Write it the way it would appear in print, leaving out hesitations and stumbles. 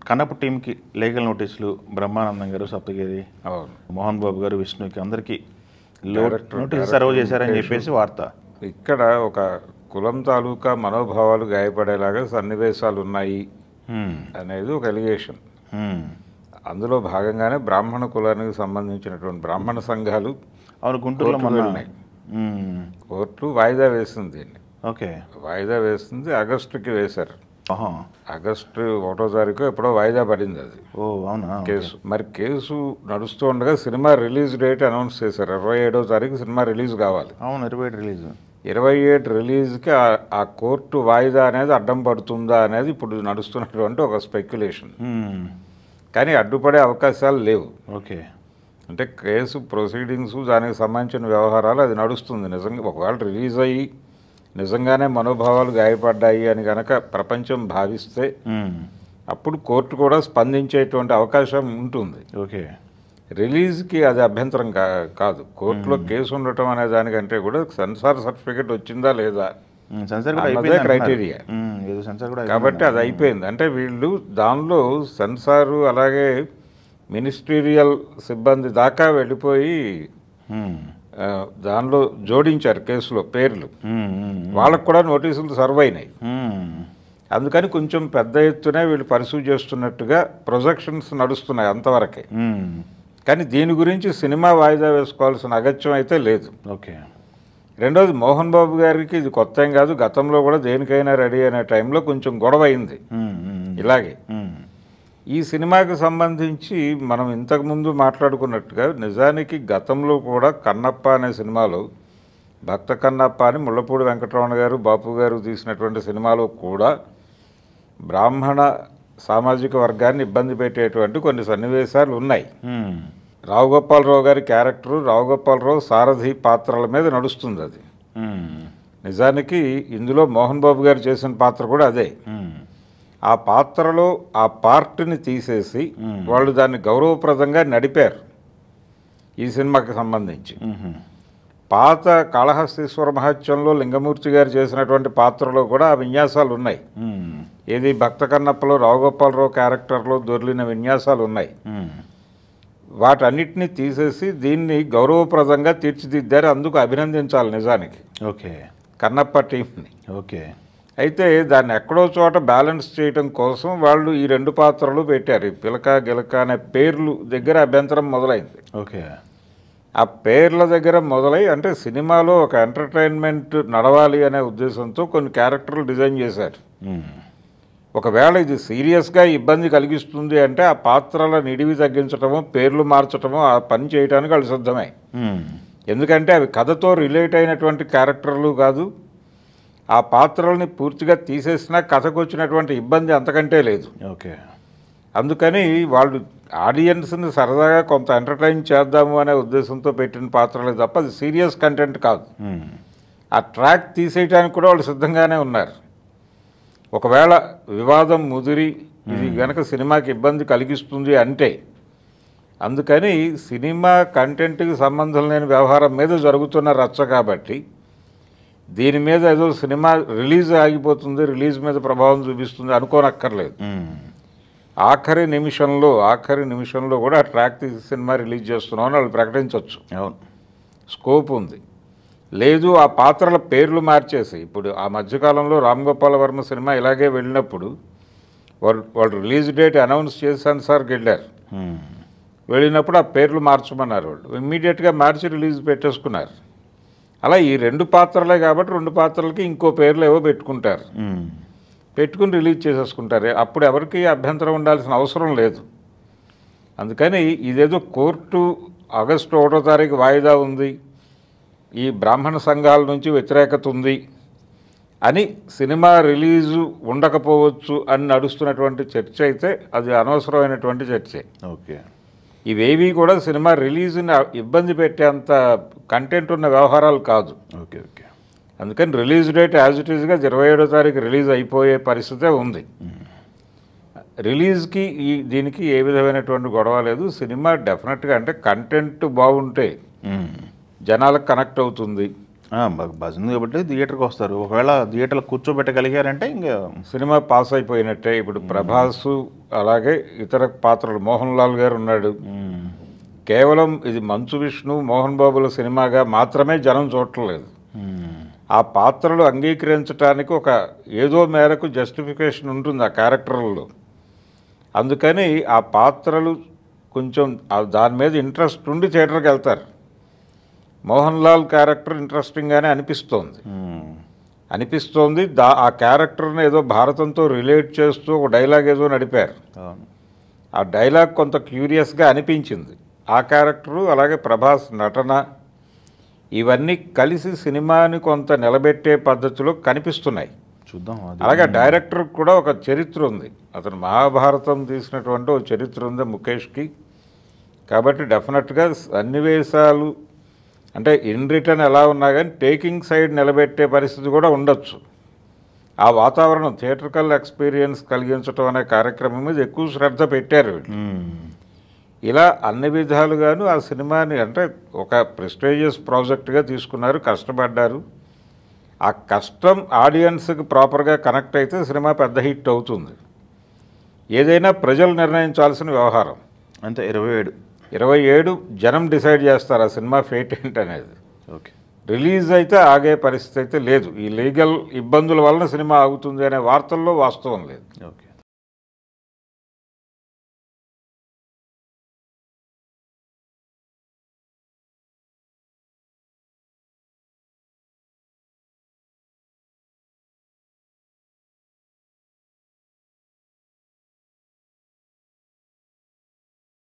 కన్నప్ప టీంకి లీగల్ నోటీసులు బ్రహ్మానందం గారు, సప్తగిరి, మోహన్ బాబు గారు, విష్ణుకి అందరికీ నోటీసులు సర్వ్ చేశారని చెప్పేసి వార్త. ఇక్కడ ఒక కులం తాలూకా మనోభావాలు గాయపడేలాగా సన్నివేశాలు ఉన్నాయి అనేది ఒక ఎలిగేషన్. అందులో భాగంగానే బ్రాహ్మణ కులానికి సంబంధించినటువంటి బ్రాహ్మణ సంఘాలు గుంటూరులో ఉన్నాయి. కోర్టు వాయిదా వేసింది దీన్ని. ఓకే, వాయిదా వేసింది, ఆగస్టుకి వేశారు. ఆగస్టు 1వ తారీఖు ఎప్పుడో వాయిదా పడింది అది. అవునా కేసు. మరి కేసు నడుస్తూ ఉండగా సినిమా రిలీజ్ డేట్ అనౌన్స్ చేశారు. 27వ తారీఖు సినిమా రిలీజ్ కావాలి. అవును, 27 రిలీజ్. 27 రిలీజ్కి ఆ కోర్టు వాయిదా అనేది అడ్డం పడుతుందా అనేది ఇప్పుడు నడుస్తున్నటువంటి ఒక స్పెక్యులేషన్. కానీ అడ్డుపడే అవకాశాలు లేవు. ఓకే, అంటే కేసు ప్రొసీడింగ్స్, దానికి సంబంధించిన వ్యవహారాలు అది నడుస్తుంది. నిజంగా ఒకవేళ రిలీజ్ అయ్యి నిజంగానే మనోభావాలు గాయపడ్డాయి అని కనుక ప్రపంచం భావిస్తే అప్పుడు కోర్టు కూడా స్పందించేటువంటి అవకాశం ఉంటుంది. ఓకే, రిలీజ్కి అది అభ్యంతరం కాదు. కోర్టులో కేసు ఉండటం అనే దానికంటే కూడా సెన్సార్ సర్టిఫికేట్ వచ్చిందా లేదా అన్నదే క్రైటీరియా. కాబట్టి అది అయిపోయింది. అంటే వీళ్ళు దానిలో సెన్సారు అలాగే మినిస్టీరియల్ సిబ్బంది దాకా వెళ్ళిపోయి దానిలో జోడించారు కేసులో పేర్లు. వాళ్ళకు కూడా నోటీసులు సర్వ్ అయినాయి. అందుకని కొంచెం పెద్ద ఎత్తునే వీళ్ళు పర్సూ చేస్తున్నట్టుగా ప్రొజెక్షన్స్ నడుస్తున్నాయి అంతవరకే. కానీ దీని గురించి సినిమా వాయిదా వేసుకోవాల్సిన అగత్యం అయితే లేదు. ఓకే. రెండోది, మోహన్ బాబు గారికి ఇది కొత్త ఏం కాదు. గతంలో కూడా దేనికైనా రెడీ అనే టైంలో కొంచెం గొడవ అయింది ఇలాగే. ఈ సినిమాకి సంబంధించి మనం ఇంతకుముందు మాట్లాడుకున్నట్టుగా నిజానికి గతంలో కూడా కన్నప్ప అనే సినిమాలో, భక్త కన్నప్ప అని ముళ్ళపూడి వెంకటరమణ గారు, బాపు గారు తీసినటువంటి సినిమాలో కూడా బ్రాహ్మణ సామాజిక వర్గాన్ని ఇబ్బంది పెట్టేటువంటి కొన్ని సన్నివేశాలు ఉన్నాయి. రావు గోపాలరావు గారి క్యారెక్టరు, రావు గోపాలరావు సారథి పాత్రల మీద నడుస్తుంది అది. నిజానికి ఇందులో మోహన్ బాబు గారు చేసిన పాత్ర కూడా అదే. ఆ పాత్రలో ఆ పార్ట్ని తీసేసి వాళ్ళు దాన్ని గౌరవప్రదంగా నడిపారు ఈ సినిమాకి సంబంధించి. పాత కాళహస్తీశ్వర మహత్యంలో లింగమూర్తి గారు చేసినటువంటి పాత్రలో కూడా ఆ విన్యాసాలు ఉన్నాయి. ఏది భక్త కన్నప్పలో రావు గోపాలరావు క్యారెక్టర్లో దొర్లిన విన్యాసాలు ఉన్నాయి. వాటన్నిటినీ తీసేసి దీన్ని గౌరవప్రదంగా తీర్చిదిద్దారు. అందుకు అభినందించాలి నిజానికి ఓకే కన్నప్ప టీంని. ఓకే. అయితే దాన్ని ఎక్కడో చోట బ్యాలెన్స్ చేయడం కోసం వాళ్ళు ఈ రెండు పాత్రలు పెట్టారు. పిలక గిలక అనే పేర్లు దగ్గర అభ్యంతరం మొదలైంది. ఓకే. ఆ పేర్ల దగ్గర మొదలై, అంటే సినిమాలో ఒక ఎంటర్టైన్మెంట్ నడవాలి అనే ఉద్దేశంతో కొన్ని క్యారెక్టర్లు డిజైన్ చేశారు. ఒకవేళ ఇది సీరియస్గా ఇబ్బంది కలిగిస్తుంది అంటే ఆ పాత్రల నిడివి తగ్గించటమో పేర్లు మార్చటమో ఆ పని చేయడానికి వాళ్ళు సిద్ధమే. ఎందుకంటే అవి కథతో రిలేట్ అయినటువంటి క్యారెక్టర్లు కాదు. ఆ పాత్రల్ని పూర్తిగా తీసేసినా కథకు వచ్చినటువంటి ఇబ్బంది అంతకంటే లేదు. ఓకే. అందుకని వాళ్ళు ఆడియన్స్ని సరదాగా కొంత ఎంటర్టైన్ చేద్దాము అనే ఉద్దేశంతో పెట్టిన పాత్రలే తప్ప అది సీరియస్ కంటెంట్ కాదు. ఆ ట్రాక్ తీసేయడానికి కూడా వాళ్ళు సిద్ధంగానే ఉన్నారు. ఒకవేళ వివాదం ముదిరి ఇది కనుక సినిమాకి ఇబ్బంది కలిగిస్తుంది అంటే, అందుకని సినిమా కంటెంట్కి సంబంధం లేని వ్యవహారం మీద జరుగుతున్న రచ్చ కాబట్టి దీని మీద ఏదో సినిమా రిలీజ్ ఆగిపోతుంది, రిలీజ్ మీద ప్రభావం చూపిస్తుంది అనుకోనక్కర్లేదు. ఆఖరి నిమిషంలో కూడా ట్రాక్ తీసి సినిమా రిలీజ్ చేస్తున్నామని వాళ్ళు ప్రకటించవచ్చు. స్కోప్ ఉంది. లేదు ఆ పాత్రల పేర్లు మార్చేసి, ఇప్పుడు ఆ మధ్యకాలంలో రామ్ గోపాల్ వర్మ సినిమా ఇలాగే వెళ్ళినప్పుడు వాళ్ళు రిలీజ్ డేట్ అనౌన్స్ చేసి సెన్సార్కి వెళ్ళారు. వెళ్ళినప్పుడు ఆ పేర్లు మార్చమన్నారు. వాళ్ళు ఇమ్మీడియట్గా మార్చి రిలీజ్ పెట్టేసుకున్నారు. అలా ఈ రెండు పాత్రలే కాబట్టి రెండు పాత్రలకి ఇంకో పేర్లు ఏవో పెట్టుకుంటారు, పెట్టుకుని రిలీజ్ చేసేసుకుంటారు. అప్పుడు ఎవరికి అభ్యంతరం ఉండాల్సిన అవసరం లేదు. అందుకని ఇదేదో కోర్టు ఆగస్టు 1వ తారీఖు వాయిదా ఉంది, ఈ బ్రాహ్మణ సంఘాల నుంచి వ్యతిరేకత ఉంది అని సినిమా రిలీజు ఉండకపోవచ్చు అని నడుస్తున్నటువంటి చర్చ అయితే అది అనవసరమైనటువంటి చర్చే. ఓకే. ఇవేవి కూడా సినిమా రిలీజ్ని ఇబ్బంది పెట్టేంత కంటెంట్ ఉన్న వ్యవహారాలు కాదు. ఓకే. ఓకే. అందుకని రిలీజ్ డేట్ యాజ్ ఇట్ ఈస్గా 27వ తారీఖు రిలీజ్ అయిపోయే పరిస్థితే ఉంది. రిలీజ్కి దీనికి ఏ విధమైనటువంటి గొడవ లేదు. సినిమా డెఫినెట్గా అంటే కంటెంట్ బాగుంటే జనాలకు కనెక్ట్ అవుతుంది. భజన కాబట్టి థియేటర్కి వస్తారు. ఒకవేళ థియేటర్లో కూర్చోబెట్టగలిగారంటే ఇంకా సినిమా పాస్ అయిపోయినట్టే. ఇప్పుడు ప్రభాస్ అలాగే ఇతర పాత్రలు, మోహన్ లాల్ గారు ఉన్నాడు. కేవలం ఇది మంచు విష్ణు, మోహన్ బాబుల సినిమాగా మాత్రమే జనం చూడట్లేదు. ఆ పాత్రలు అంగీకరించడానికి ఒక ఏదో మేరకు జస్టిఫికేషన్ ఉంటుంది ఆ క్యారెక్టర్లలో. అందుకని ఆ పాత్రలు కొంచెం దాని మీద ఇంట్రెస్ట్ ఉండి థియేటర్కి వెళ్తారు. మోహన్ లాల్ క్యారెక్టర్ ఇంట్రెస్టింగ్గానే అనిపిస్తోంది. ఆ క్యారెక్టర్ని ఏదో భారతంతో రిలేట్ చేస్తూ ఒక డైలాగ్ ఏదో నడిపారు. ఆ డైలాగ్ కొంత క్యూరియస్గా అనిపించింది. ఆ క్యారెక్టరు అలాగే ప్రభాస్ నటన ఇవన్నీ కలిసి సినిమాని కొంత నిలబెట్టే పద్ధతిలో కనిపిస్తున్నాయి. చూద్దాం. అలాగే డైరెక్టర్ కూడా ఒక చరిత్ర ఉంది. అతను మహాభారతం తీసినటువంటి ఒక చరిత్ర ఉంది ముఖేష్కి. కాబట్టి డెఫినెట్గా సన్నివేశాలు అంటే ఇన్ రిటర్న్ ఎలా ఉన్నా కానీ టేకింగ్ సైడ్ నిలబెట్టే పరిస్థితి కూడా ఉండొచ్చు. ఆ వాతావరణం థియేట్రికల్ ఎక్స్పీరియన్స్ కలిగించడం అనే కార్యక్రమం మీద ఎక్కువ శ్రద్ధ పెట్టారు. ఇలా అన్ని విధాలుగాను ఆ సినిమాని అంటే ఒక ప్రెస్టీజియస్ ప్రాజెక్ట్గా తీసుకున్నారు, కష్టపడ్డారు. ఆ కష్టం ఆడియన్స్కి ప్రాపర్గా కనెక్ట్ అయితే సినిమా పెద్ద హిట్ అవుతుంది. ఏదైనా ప్రజలు నిర్ణయించాల్సిన వ్యవహారం. అంతే 27 జనం డిసైడ్ చేస్తారు ఆ సినిమా ఫేట్ ఏంటనేది. ఓకే. రిలీజ్ అయితే ఆగే పరిస్థితి అయితే లేదు. ఈ లీగల్ ఇబ్బందుల వలన సినిమా ఆగుతుంది అనే వార్తల్లో వాస్తవం లేదు. ఓకే.